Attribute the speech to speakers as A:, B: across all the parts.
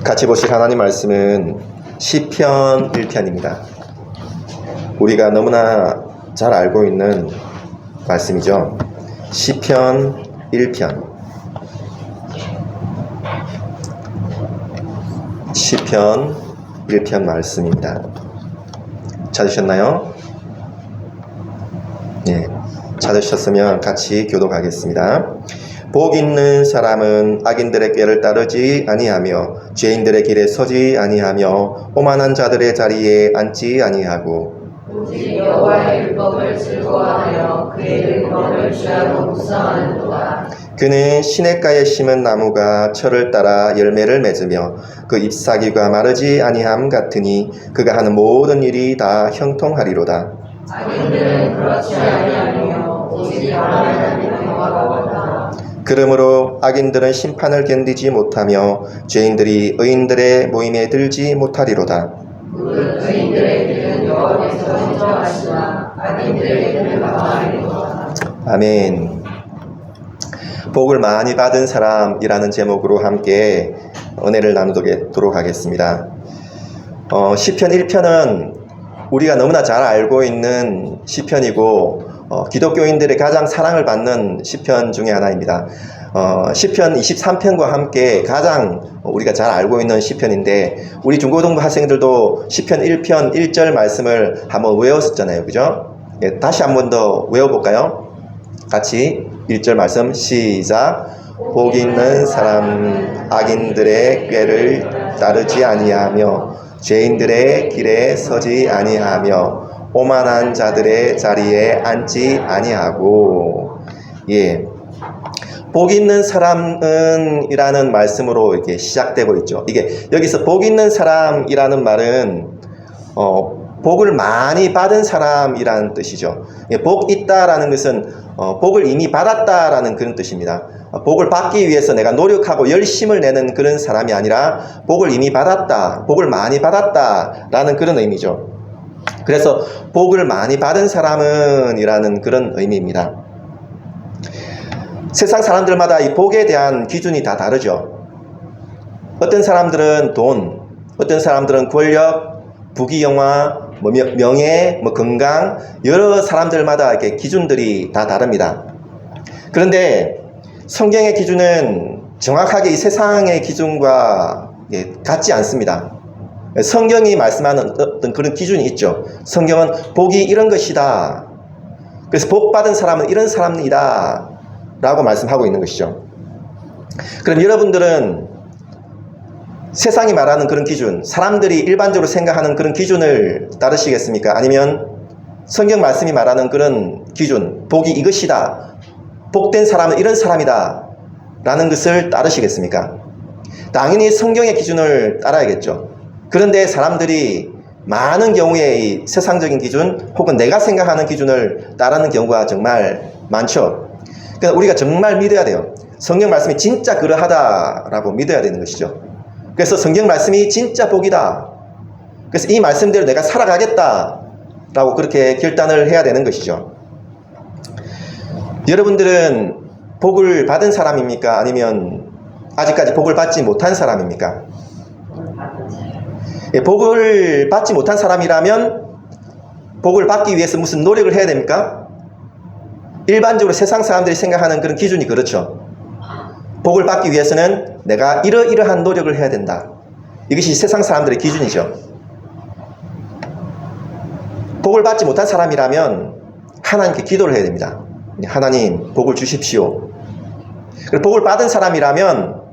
A: 같이 보실 하나님 말씀은 시편 1편입니다. 우리가 너무나 잘 알고 있는 말씀이죠. 시편 1편. 시편 1편 말씀입니다. 찾으셨나요? 네, 찾으셨으면 같이 교독하겠습니다. 복 있는 사람은 악인들의 꾀를 따르지 아니하며 죄인들의 길에 서지 아니하며 오만한 자들의 자리에 앉지 아니하고
B: 오직 여호와의 율법을 즐거워하여 그의 율법을 취하고 묵상하는도다.
A: 그는 시냇가에 심은 나무가 철을 따라 열매를 맺으며 그 잎사귀가 마르지 아니함 같으니 그가 하는 모든 일이 다 형통하리로다.
B: 악인들은 그렇지 아니하며 오직 하나님의 평화로웠다.
A: 그러므로 악인들은 심판을 견디지 못하며 죄인들이 의인들의 모임에 들지 못하리로다.
B: 의인들의 길은 여호와께서 인정하시나 악인들의 길은 망하리로다.
A: 아멘. 복을 많이 받은 사람이라는 제목으로 함께 은혜를 나누도록 하겠습니다. 시편 1편은 우리가 너무나 잘 알고 있는 시편이고 기독교인들의 가장 사랑을 받는 시편 중에 하나입니다. 시편 23편과 함께 가장 우리가 잘 알고 있는 시편인데 우리 중고등부 학생들도 시편 1편 1절 말씀을 한번 외웠었잖아요. 그죠? 예, 다시 한번 더 외워볼까요? 같이 1절 말씀 시작. 복 있는 사람 악인들의 꾀를 따르지 아니하며 죄인들의 길에 서지 아니하며 오만한 자들의 자리에 앉지 아니하고. 예, 복 있는 사람은 이라는 말씀으로 이렇게 시작되고 있죠. 이게 여기서 복 있는 사람이라는 말은 복을 많이 받은 사람이라는 뜻이죠. 예, 복 있다라는 것은 복을 이미 받았다라는 그런 뜻입니다. 복을 받기 위해서 내가 노력하고 열심을 내는 그런 사람이 아니라 복을 이미 받았다, 복을 많이 받았다라는 그런 의미죠. 그래서 복을 많이 받은 사람은 이라는 그런 의미입니다. 세상 사람들마다 이 복에 대한 기준이 다 다르죠. 어떤 사람들은 돈, 어떤 사람들은 권력, 부귀영화, 명예, 건강, 여러 사람들마다 이렇게 기준들이 다 다릅니다. 그런데 성경의 기준은 정확하게 이 세상의 기준과 같지 않습니다. 성경이 말씀하는 어떤 그런 기준이 있죠. 성경은 복이 이런 것이다. 그래서 복 받은 사람은 이런 사람이다 라고 말씀하고 있는 것이죠. 그럼 여러분들은 세상이 말하는 그런 기준, 사람들이 일반적으로 생각하는 그런 기준을 따르시겠습니까? 아니면 성경 말씀이 말하는 그런 기준, 복이 이것이다, 복된 사람은 이런 사람이다 라는 것을 따르시겠습니까? 당연히 성경의 기준을 따라야겠죠. 그런데 사람들이 많은 경우에 이 세상적인 기준 혹은 내가 생각하는 기준을 따르는 경우가 정말 많죠. 그러니까 우리가 정말 믿어야 돼요. 성경 말씀이 진짜 그러하다라고 믿어야 되는 것이죠. 그래서 성경 말씀이 진짜 복이다. 그래서 이 말씀대로 내가 살아가겠다라고 그렇게 결단을 해야 되는 것이죠. 여러분들은 복을 받은 사람입니까? 아니면 아직까지 복을 받지 못한 사람입니까? 예, 복을 받지 못한 사람이라면 복을 받기 위해서 무슨 노력을 해야 됩니까? 일반적으로 세상 사람들이 생각하는 그런 기준이 그렇죠. 복을 받기 위해서는 내가 이러이러한 노력을 해야 된다. 이것이 세상 사람들의 기준이죠. 복을 받지 못한 사람이라면 하나님께 기도를 해야 됩니다. 하나님, 복을 주십시오. 그리고 복을 받은 사람이라면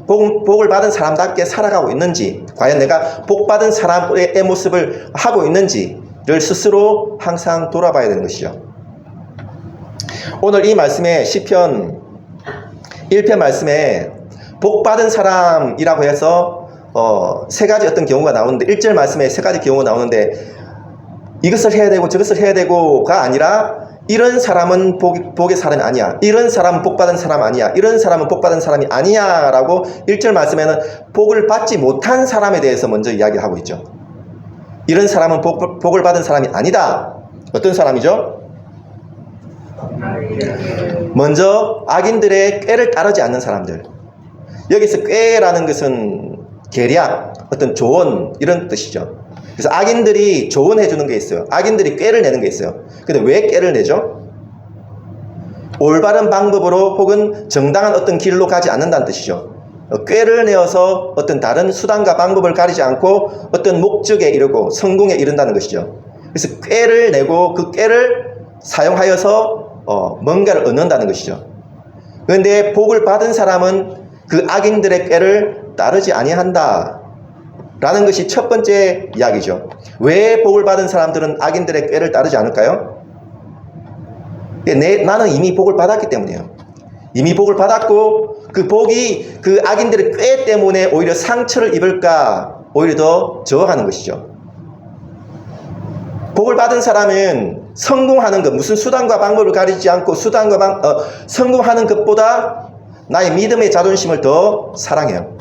A: 복을 받은 사람답게 살아가고 있는지, 과연 내가 복 받은 사람의 모습을 하고 있는지를 스스로 항상 돌아봐야 되는 것이죠. 오늘 이 말씀에 시편 1편 말씀에 복 받은 사람이라고 해서 세 가지 어떤 경우가 나오는데 1절 말씀에 세 가지 경우가 나오는데 이것을 해야 되고 저것을 해야 되고가 아니라 이런 사람은 복의 사람이 아니야, 이런 사람은 복 받은 사람 아니야, 이런 사람은 복 받은 사람이 아니야 라고 1절 말씀에는 복을 받지 못한 사람에 대해서 먼저 이야기하고 있죠. 이런 사람은 복을 받은 사람이 아니다. 어떤 사람이죠? 먼저 악인들의 꾀를 따르지 않는 사람들. 여기서 꾀라는 것은 계략, 어떤 조언 이런 뜻이죠. 그래서 악인들이 조언해 주는 게 있어요. 악인들이 꾀를 내는 게 있어요. 근데 왜 꾀를 내죠? 올바른 방법으로 혹은 정당한 어떤 길로 가지 않는다는 뜻이죠. 꾀를 내어서 어떤 다른 수단과 방법을 가리지 않고 어떤 목적에 이르고 성공에 이른다는 것이죠. 그래서 꾀를 내고 그 꾀를 사용하여서 뭔가를 얻는다는 것이죠. 그런데 복을 받은 사람은 그 악인들의 꾀를 따르지 아니한다 라는 것이 첫 번째 이야기죠. 왜 복을 받은 사람들은 악인들의 꾀를 따르지 않을까요? 나는 이미 복을 받았기 때문이에요. 이미 복을 받았고 그 복이 그 악인들의 꾀 때문에 오히려 상처를 입을까 오히려 더 저어하는 것이죠. 복을 받은 사람은 성공하는 것, 무슨 수단과 방법을 가리지 않고 성공하는 것보다 나의 믿음의 자존심을 더 사랑해요.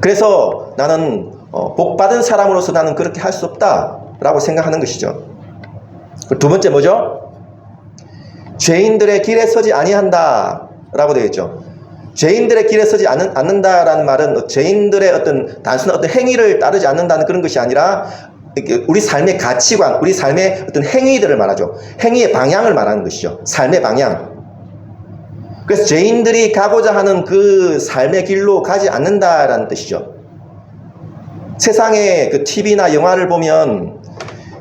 A: 그래서 나는 복 받은 사람으로서 나는 그렇게 할 수 없다라고 생각하는 것이죠. 두 번째 뭐죠? 죄인들의 길에 서지 아니한다 라고 되어 있죠. 죄인들의 길에 서지 않는다라는 말은 죄인들의 어떤 단순한 어떤 행위를 따르지 않는다는 그런 것이 아니라 우리 삶의 가치관, 우리 삶의 어떤 행위들을 말하죠. 행위의 방향을 말하는 것이죠. 삶의 방향. 그래서 죄인들이 가고자 하는 그 삶의 길로 가지 않는다라는 뜻이죠. 세상에 그 TV나 영화를 보면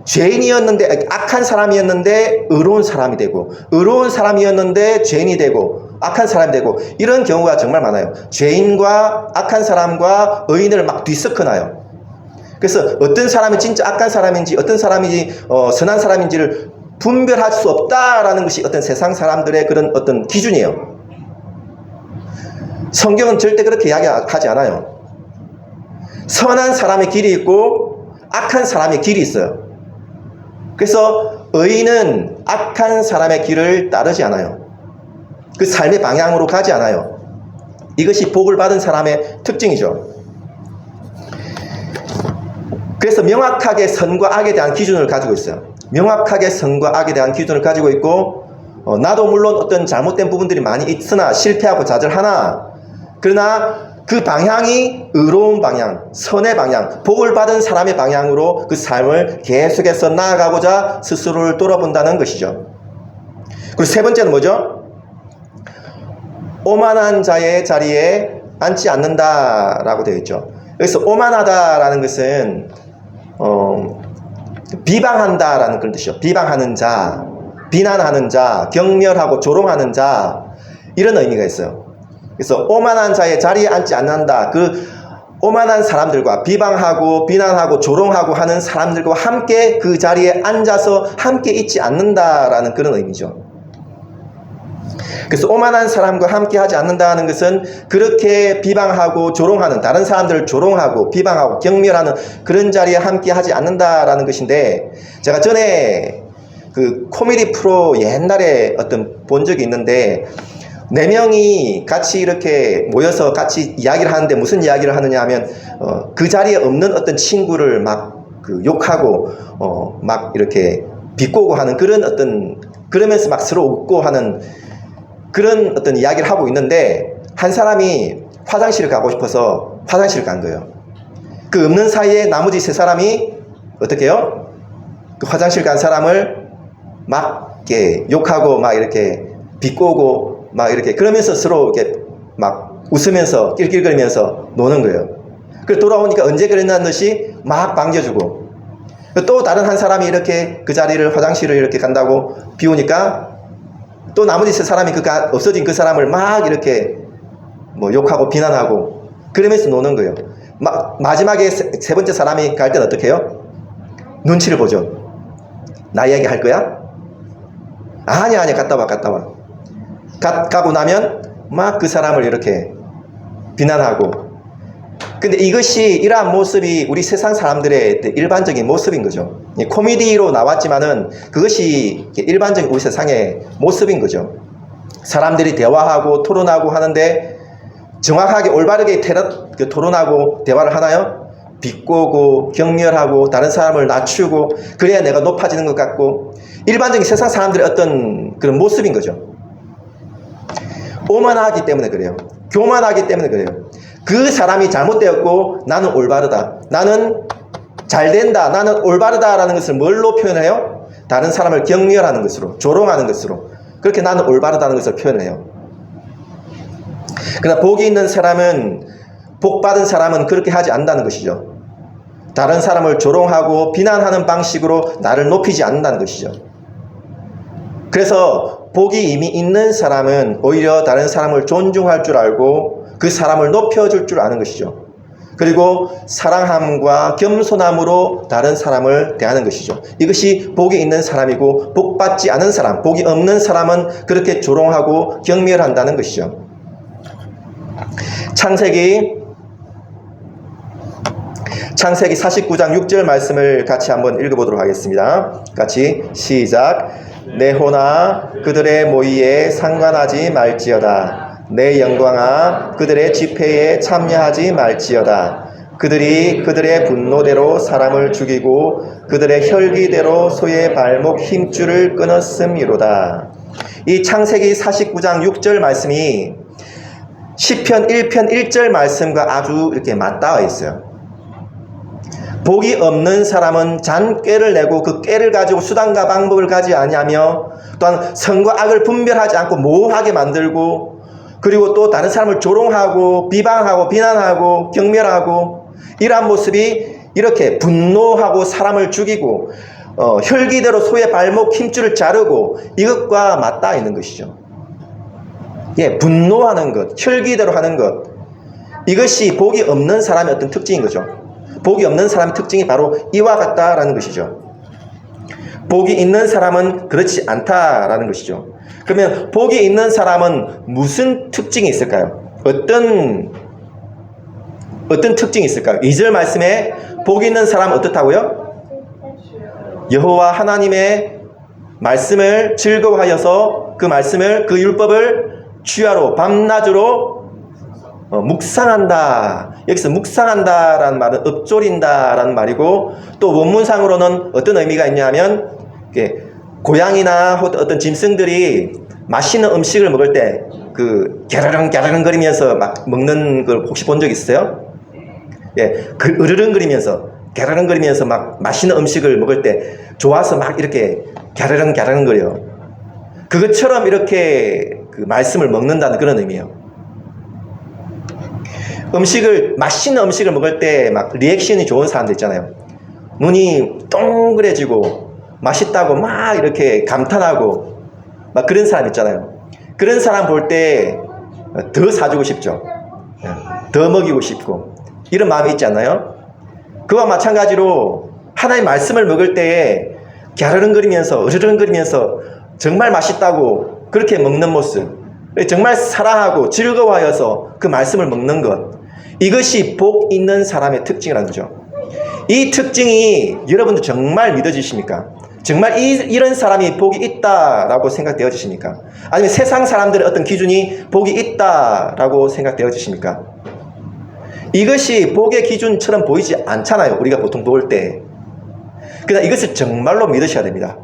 A: 죄인이었는데, 악한 사람이었는데 의로운 사람이 되고, 의로운 사람이었는데 죄인이 되고, 악한 사람이 되고, 이런 경우가 정말 많아요. 죄인과 악한 사람과 의인을 막 뒤섞어놔요. 그래서 어떤 사람이 진짜 악한 사람인지, 어떤 사람이 선한 사람인지를 분별할 수 없다라는 것이 어떤 세상 사람들의 그런 어떤 기준이에요. 성경은 절대 그렇게 이야기하지 않아요. 선한 사람의 길이 있고 악한 사람의 길이 있어요. 그래서 의인은 악한 사람의 길을 따르지 않아요. 그 삶의 방향으로 가지 않아요. 이것이 복을 받은 사람의 특징이죠. 그래서 명확하게 선과 악에 대한 기준을 가지고 있어요. 명확하게 선과 악에 대한 기준을 가지고 있고 나도 물론 어떤 잘못된 부분들이 많이 있으나 실패하고 좌절하나 그러나 그 방향이 의로운 방향, 선의 방향, 복을 받은 사람의 방향으로 그 삶을 계속해서 나아가고자 스스로를 돌아본다는 것이죠. 그리고 세 번째는 뭐죠? 오만한 자의 자리에 앉지 않는다라고 되어 있죠. 여기서 오만하다라는 것은 비방한다라는 그런 뜻이죠. 비방하는 자, 비난하는 자, 경멸하고 조롱하는 자 이런 의미가 있어요. 그래서 오만한 자의 자리에 앉지 않는다. 그 오만한 사람들과 비방하고 비난하고 조롱하고 하는 사람들과 함께 그 자리에 앉아서 함께 있지 않는다라는 그런 의미죠. 그래서 오만한 사람과 함께 하지 않는다는 것은 그렇게 비방하고 조롱하는, 다른 사람들을 조롱하고 비방하고 경멸하는 그런 자리에 함께 하지 않는다라는 것인데, 제가 전에 그 코미디 프로 옛날에 본 적이 있는데 4명이 같이 이렇게 모여서 같이 이야기를 하는데 무슨 이야기를 하느냐 하면 그 자리에 없는 어떤 친구를 막 그 욕하고 막 이렇게 비꼬고 하는 그런 그러면서 막 서로 웃고 하는 그런 어떤 이야기를 하고 있는데, 한 사람이 화장실을 가고 싶어서 화장실을 간 거예요. 그 없는 사이에 나머지 3사람이 어떻게 해요? 그 화장실 간 사람을 막 이렇게 욕하고 막 이렇게 비꼬고 막 이렇게 그러면서 서로 이렇게 막 웃으면서 낄낄거리면서 노는 거예요. 그래서 돌아오니까 언제 그랬냐는 듯이 막 반겨주고, 또 다른 한 사람이 이렇게 그 자리를 화장실을 이렇게 간다고 비우니까 또 나머지 3사람이 없어진 그 사람을 막 이렇게 뭐 욕하고 비난하고 그러면서 노는 거예요. 마지막에 세 번째 사람이 갈 때는 어떻게 해요? 눈치를 보죠. 나 얘기할 거야? 아니야 갔다 와. 가고 나면 막 그 사람을 이렇게 비난하고. 근데 이러한 모습이 우리 세상 사람들의 일반적인 모습인 거죠. 코미디로 나왔지만은 그것이 일반적인 우리 세상의 모습인 거죠. 사람들이 대화하고 토론하고 하는데 정확하게 올바르게 토론하고 대화를 하나요? 비꼬고 경멸하고 다른 사람을 낮추고 그래야 내가 높아지는 것 같고, 일반적인 세상 사람들의 어떤 그런 모습인 거죠. 오만하기 때문에 그래요. 교만하기 때문에 그래요. 그 사람이 잘못되었고 나는 올바르다, 나는 잘된다, 나는 올바르다라는 것을 뭘로 표현해요? 다른 사람을 경멸하는 것으로, 조롱하는 것으로, 그렇게 나는 올바르다는 것을 표현해요. 그러나 복이 있는 사람은, 복 받은 사람은 그렇게 하지 않는다는 것이죠. 다른 사람을 조롱하고 비난하는 방식으로 나를 높이지 않는다는 것이죠. 그래서 복이 이미 있는 사람은 오히려 다른 사람을 존중할 줄 알고 그 사람을 높여줄 줄 아는 것이죠. 그리고 사랑함과 겸손함으로 다른 사람을 대하는 것이죠. 이것이 복이 있는 사람이고, 복받지 않은 사람, 복이 없는 사람은 그렇게 조롱하고 경멸한다는 것이죠. 창세기 49장 6절 말씀을 같이 한번 읽어보도록 하겠습니다. 같이 시작. 내 호나 그들의 모의에 상관하지 말지어다. 내 영광아 그들의 집회에 참여하지 말지어다. 그들이 그들의 분노대로 사람을 죽이고 그들의 혈기대로 소의 발목 힘줄을 끊었음이로다. 이 창세기 49장 6절 말씀이 시편 1편 1절 말씀과 아주 이렇게 맞닿아 있어요. 복이 없는 사람은 잔꾀를 내고 그 꾀를 가지고 수단과 방법을 가지 아니하며, 또한 선과 악을 분별하지 않고 모호하게 만들고, 그리고 또 다른 사람을 조롱하고 비방하고 비난하고 경멸하고, 이러한 모습이 이렇게 분노하고 사람을 죽이고 혈기대로 소의 발목 힘줄을 자르고, 이것과 맞닿아 있는 것이죠. 예, 분노하는 것, 혈기대로 하는 것, 이것이 복이 없는 사람의 어떤 특징인 거죠. 복이 없는 사람의 특징이 바로 이와 같다라는 것이죠. 복이 있는 사람은 그렇지 않다라는 것이죠. 그러면 복이 있는 사람은 무슨 특징이 있을까요? 어떤 특징이 있을까요? 2절 말씀에 복이 있는 사람은 어떻다고요? 여호와 하나님의 말씀을 즐거워하여서 그 말씀을, 그 율법을 주야로 밤낮으로 묵상한다. 여기서 묵상한다라는 말은 읊조린다라는 말이고, 또 원문상으로는 어떤 의미가 있냐면, 고양이나 어떤 짐승들이 맛있는 음식을 먹을 때 그 갸르릉 거리면서 막 먹는 걸 혹시 본 적 있어요? 예, 그 으르릉거리면서 갸르릉 거리면서 막 맛있는 음식을 먹을 때 좋아서 막 이렇게 갸르릉 거려요. 그것처럼 이렇게 그 말씀을 먹는다는 그런 의미예요. 맛있는 음식을 먹을 때 막 리액션이 좋은 사람들 있잖아요. 눈이 동그래지고 맛있다고 막 이렇게 감탄하고 막 그런 사람 있잖아요. 그런 사람 볼 때 더 사주고 싶죠. 더 먹이고 싶고, 이런 마음이 있지 않나요? 그와 마찬가지로 하나님의 말씀을 먹을 때에 갸르릉거리면서 으르릉거리면서 정말 맛있다고 그렇게 먹는 모습, 정말 사랑하고 즐거워하여서 그 말씀을 먹는 것, 이것이 복 있는 사람의 특징이라는 거죠. 이 특징이 여러분들 정말 믿어지십니까? 정말 이런 사람이 복이 있다라고 생각되어지십니까? 아니면 세상 사람들의 어떤 기준이 복이 있다라고 생각되어지십니까? 이것이 복의 기준처럼 보이지 않잖아요, 우리가 보통 볼 때. 그러나 이것을 정말로 믿으셔야 됩니다.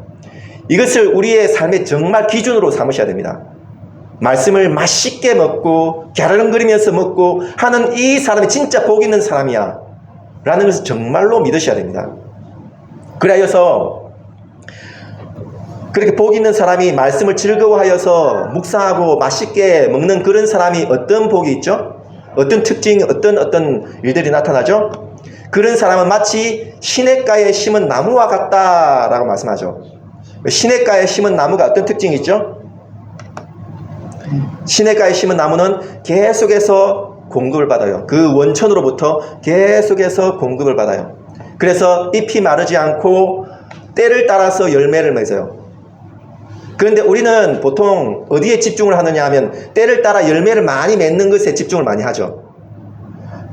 A: 이것을 우리의 삶의 정말 기준으로 삼으셔야 됩니다. 말씀을 맛있게 먹고 갸르릉거리면서 먹고 하는 이 사람이 진짜 복 있는 사람이야 라는 것을 정말로 믿으셔야 됩니다. 그래서 그렇게 복 있는 사람이 말씀을 즐거워하여서 묵상하고 맛있게 먹는 그런 사람이 어떤 복이 있죠? 어떤 특징, 어떤 일들이 나타나죠? 그런 사람은 마치 시냇가에 심은 나무와 같다라고 말씀하죠. 시냇가에 심은 나무가 어떤 특징이 있죠? 시냇가에 심은 나무는 계속해서 공급을 받아요. 그 원천으로부터 계속해서 공급을 받아요. 그래서 잎이 마르지 않고 때를 따라서 열매를 맺어요. 그런데 우리는 보통 어디에 집중을 하느냐 하면 때를 따라 열매를 많이 맺는 것에 집중을 많이 하죠.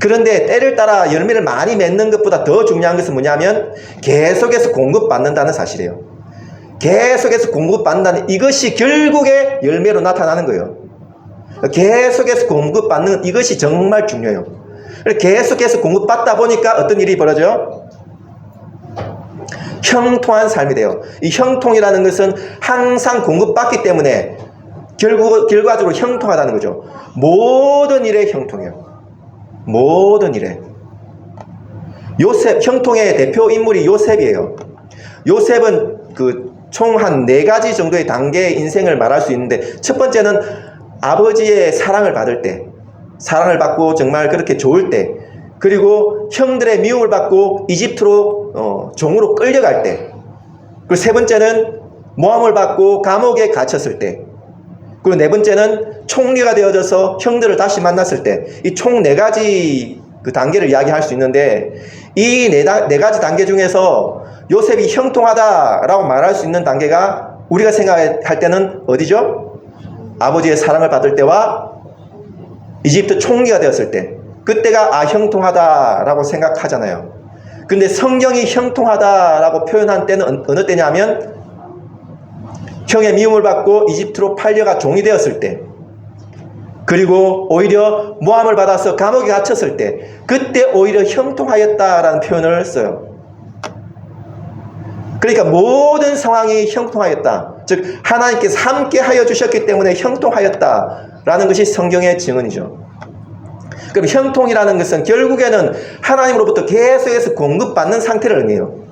A: 그런데 때를 따라 열매를 많이 맺는 것보다 더 중요한 것은 뭐냐면 계속해서 공급받는다는 사실이에요. 계속해서 공급받는다는 이것이 결국에 열매로 나타나는 거예요. 계속해서 공급받는 이것이 정말 중요해요. 계속해서 공급받다 보니까 어떤 일이 벌어져요? 형통한 삶이 돼요. 이 형통이라는 것은 항상 공급받기 때문에 결과적으로 형통하다는 거죠. 모든 일에 형통해요. 모든 일에. 요셉, 형통의 대표 인물이 요셉이에요. 요셉은 총 한 4가지 정도의 단계의 인생을 말할 수 있는데, 첫 번째는 아버지의 사랑을 받을 때, 사랑을 받고 정말 그렇게 좋을 때, 그리고 형들의 미움을 받고 이집트로 종으로 끌려갈 때, 그리고 세 번째는 모함을 받고 감옥에 갇혔을 때, 그리고 네 번째는 총리가 되어져서 형들을 다시 만났을 때, 이 총 4가지 그 단계를 이야기할 수 있는데, 이 네 가지 단계 중에서 요셉이 형통하다라고 말할 수 있는 단계가 우리가 생각할 때는 어디죠? 아버지의 사랑을 받을 때와 이집트 총리가 되었을 때, 그때가 형통하다라고 생각하잖아요. 근데 성경이 형통하다라고 표현한 때는 어느 때냐면, 형의 미움을 받고 이집트로 팔려가 종이 되었을 때, 그리고 오히려 모함을 받아서 감옥에 갇혔을 때, 그때 오히려 형통하였다라는 표현을 써요. 그러니까 모든 상황이 형통하였다. 즉 하나님께서 함께 하여 주셨기 때문에 형통하였다라는 것이 성경의 증언이죠. 그럼 형통이라는 것은 결국에는 하나님으로부터 계속해서 공급받는 상태를 의미해요.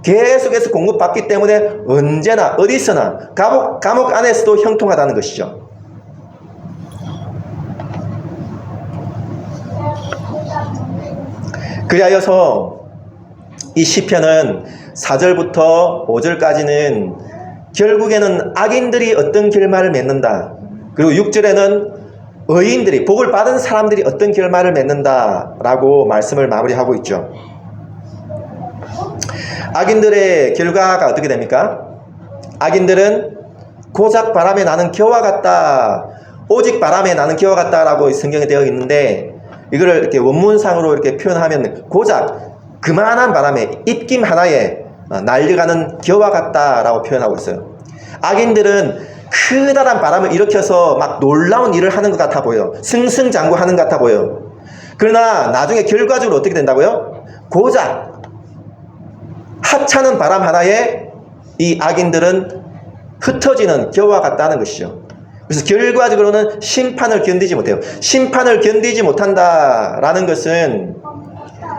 A: 계속해서 공급받기 때문에 언제나 어디서나 감옥 안에서도 형통하다는 것이죠. 그리하여서 이 시편은 4절부터 5절까지는 결국에는 악인들이 어떤 결말을 맺는다. 그리고 6절에는 의인들이, 복을 받은 사람들이 어떤 결말을 맺는다라고 말씀을 마무리하고 있죠. 악인들의 결과가 어떻게 됩니까? 악인들은 고작 바람에 나는 겨와 같다, 오직 바람에 나는 겨와 같다라고 성경에 되어 있는데, 이거를 이렇게 원문상으로 이렇게 표현하면 고작 그만한 바람에 입김 하나에 날려가는 겨와 같다라고 표현하고 있어요. 악인들은 크다란 바람을 일으켜서 막 놀라운 일을 하는 것 같아 보여. 승승장구하는 것 같아 보여. 그러나 나중에 결과적으로 어떻게 된다고요? 고작 하찮은 바람 하나에 이 악인들은 흩어지는 겨와 같다는 것이죠. 그래서 결과적으로는 심판을 견디지 못해요. 심판을 견디지 못한다라는 것은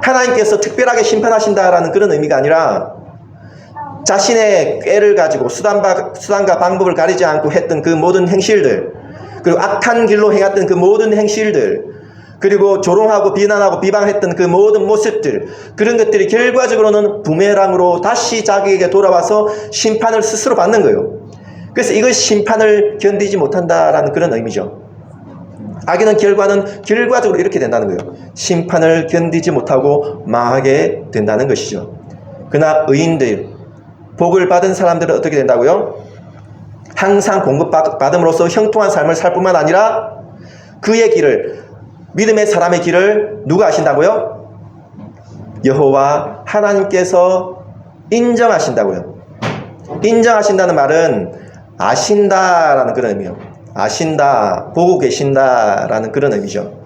A: 하나님께서 특별하게 심판하신다라는 그런 의미가 아니라, 자신의 꾀를 가지고 수단과 방법을 가리지 않고 했던 그 모든 행실들, 그리고 악한 길로 행했던 그 모든 행실들, 그리고 조롱하고 비난하고 비방했던 그 모든 모습들, 그런 것들이 결과적으로는 부메랑으로 다시 자기에게 돌아와서 심판을 스스로 받는 거예요. 그래서 이걸 심판을 견디지 못한다라는 그런 의미죠. 악인은 결과적으로 이렇게 된다는 거예요. 심판을 견디지 못하고 망하게 된다는 것이죠. 그러나 의인들, 복을 받은 사람들은 어떻게 된다고요? 항상 공급받음으로써 형통한 삶을 살 뿐만 아니라 그의 길을, 믿음의 사람의 길을 누가 아신다고요? 여호와 하나님께서 인정하신다고요. 인정하신다는 말은 아신다라는 그런 의미예요. 아신다, 보고 계신다라는 그런 의미죠.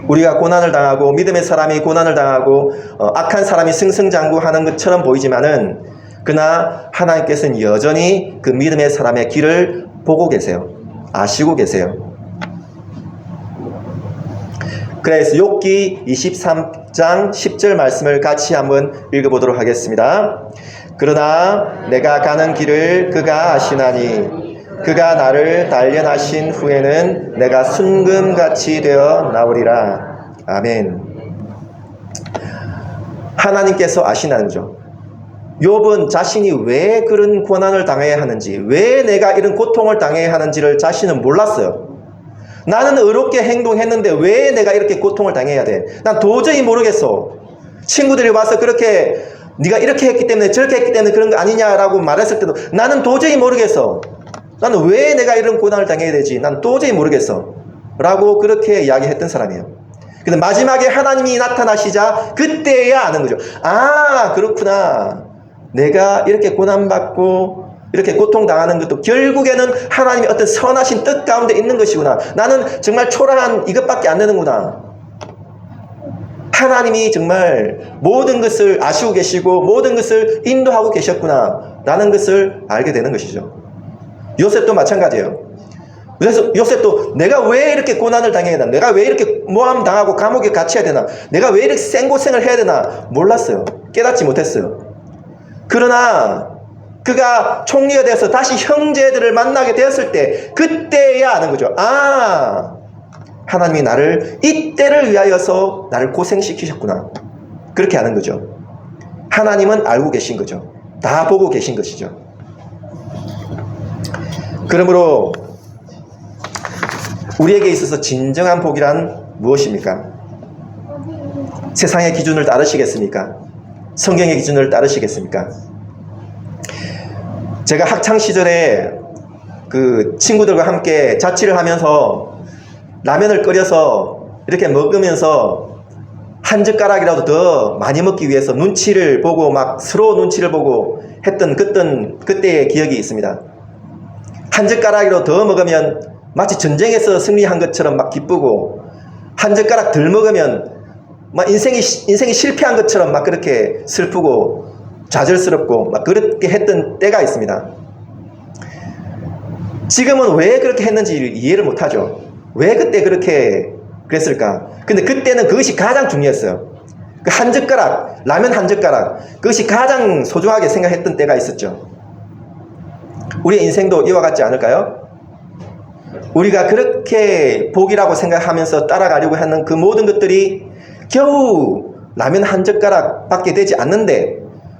A: 우리가 고난을 당하고, 믿음의 사람이 고난을 당하고 악한 사람이 승승장구하는 것처럼 보이지만은, 그러나 하나님께서는 여전히 그 믿음의 사람의 길을 보고 계세요. 아시고 계세요. 그래서 욥기 23장 10절 말씀을 같이 한번 읽어보도록 하겠습니다. 그러나 내가 가는 길을 그가 아시나니 그가 나를 단련하신 후에는 내가 순금같이 되어 나오리라. 아멘. 하나님께서 아시나는 거죠. 욥은 자신이 왜 그런 고난을 당해야 하는지, 왜 내가 이런 고통을 당해야 하는지를 자신은 몰랐어요. 나는 의롭게 행동했는데 왜 내가 이렇게 고통을 당해야 돼? 난 도저히 모르겠어. 친구들이 와서 그렇게 네가 이렇게 했기 때문에 저렇게 했기 때문에 그런 거 아니냐라고 말했을 때도 나는 도저히 모르겠어. 나는 왜 내가 이런 고난을 당해야 되지? 난 도저히 모르겠어. 라고 그렇게 이야기했던 사람이에요. 근데 마지막에 하나님이 나타나시자 그때야 아는 거죠. 아, 그렇구나. 내가 이렇게 고난받고 이렇게 고통당하는 것도 결국에는 하나님의 어떤 선하신 뜻 가운데 있는 것이구나. 나는 정말 초라한 이것밖에 안 되는구나. 하나님이 정말 모든 것을 아시고 계시고 모든 것을 인도하고 계셨구나 라는 것을 알게 되는 것이죠. 요셉도 마찬가지예요. 그래서 요셉도 내가 왜 이렇게 고난을 당해야 되나? 내가 왜 이렇게 모함 당하고 감옥에 갇혀야 되나? 내가 왜 이렇게 생고생을 해야 되나? 몰랐어요. 깨닫지 못했어요. 그러나 그가 총리가 돼서 다시 형제들을 만나게 되었을 때 그때야 아는 거죠. 아, 하나님이 나를 이때를 위하여서 나를 고생시키셨구나. 그렇게 아는 거죠. 하나님은 알고 계신 거죠. 다 보고 계신 것이죠. 그러므로 우리에게 있어서 진정한 복이란 무엇입니까? 세상의 기준을 따르시겠습니까? 성경의 기준을 따르시겠습니까? 제가 학창시절에 그 친구들과 함께 자취를 하면서 라면을 끓여서 이렇게 먹으면서 한 젓가락이라도 더 많이 먹기 위해서 눈치를 보고 막 서로 눈치를 보고 했던 그때의 기억이 있습니다. 한 젓가락이라도 더 먹으면 마치 전쟁에서 승리한 것처럼 막 기쁘고, 한 젓가락 덜 먹으면 막 인생이 실패한 것처럼 막 그렇게 슬프고 좌절스럽고 막 그렇게 했던 때가 있습니다. 지금은 왜 그렇게 했는지 이해를 못하죠. 왜 그때 그렇게 그랬을까? 근데 그때는 그것이 가장 중요했어요. 그 한 젓가락, 라면 한 젓가락, 그것이 가장 소중하게 생각했던 때가 있었죠. 우리의 인생도 이와 같지 않을까요? 우리가 그렇게 복이라고 생각하면서 따라가려고 하는 그 모든 것들이 겨우 라면 한 젓가락 밖에 되지 않는데,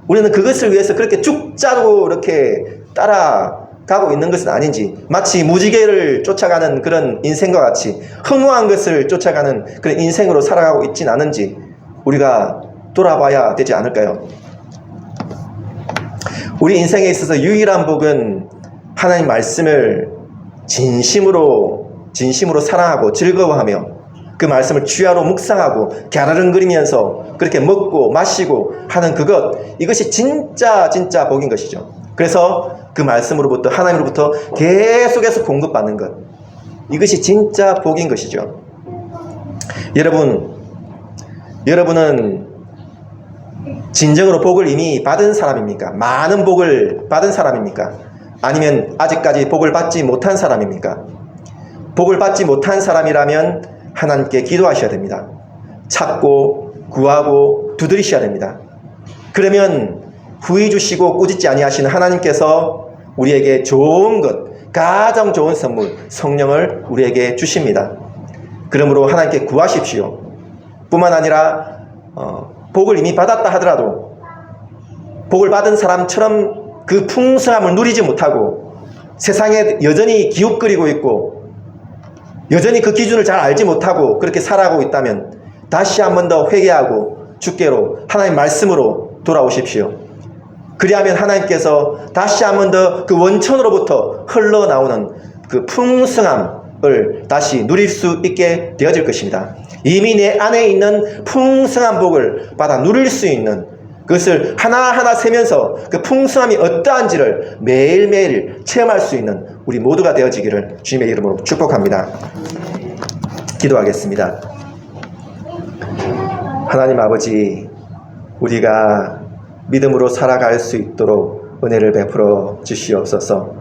A: 우리는 그것을 위해서 그렇게 죽 짜고 이렇게 따라가고 있는 것은 아닌지, 마치 무지개를 쫓아가는 그런 인생과 같이 허무한 것을 쫓아가는 그런 인생으로 살아가고 있진 않은지 우리가 돌아봐야 되지 않을까요? 우리 인생에 있어서 유일한 복은 하나님 말씀을 진심으로 사랑하고 즐거워하며 그 말씀을 주야로 묵상하고 갸르릉거리면서 그렇게 먹고 마시고 하는 이것이 진짜 복인 것이죠. 그래서 그 말씀으로부터, 하나님으로부터 계속해서 공급받는 것, 이것이 진짜 복인 것이죠. 여러분은 진정으로 복을 이미 받은 사람입니까? 많은 복을 받은 사람입니까? 아니면 아직까지 복을 받지 못한 사람입니까? 복을 받지 못한 사람이라면 하나님께 기도하셔야 됩니다. 찾고 구하고 두드리셔야 됩니다. 그러면 후히 주시고 꾸짖지 아니하시는 하나님께서 우리에게 좋은 것, 가장 좋은 선물, 성령을 우리에게 주십니다. 그러므로 하나님께 구하십시오. 뿐만 아니라 복을 이미 받았다 하더라도 복을 받은 사람처럼 그 풍성함을 누리지 못하고 세상에 여전히 기웃거리고 있고 여전히 그 기준을 잘 알지 못하고 그렇게 살아가고 있다면 다시 한 번 더 회개하고 주께로, 하나님 말씀으로 돌아오십시오. 그리하면 하나님께서 다시 한 번 더 그 원천으로부터 흘러나오는 그 풍성함을 다시 누릴 수 있게 되어질 것입니다. 이미 내 안에 있는 풍성한 복을 받아 누릴 수 있는 그것을 하나하나 세면서 그 풍성함이 어떠한지를 매일매일 체험할 수 있는 우리 모두가 되어지기를 주님의 이름으로 축복합니다. 기도하겠습니다. 하나님 아버지, 우리가 믿음으로 살아갈 수 있도록 은혜를 베풀어 주시옵소서.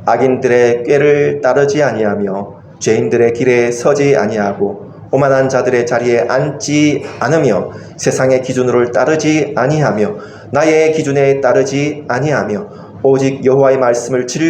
A: 악인들의 꾀를 따르지 아니하며 죄인들의 길에 서지 아니하고 오만한 자들의 자리에 앉지 않으며 세상의 기준으로 따르지 아니하며 나의 기준에 따르지 아니하며 오직 여호와의 말씀을 즐거워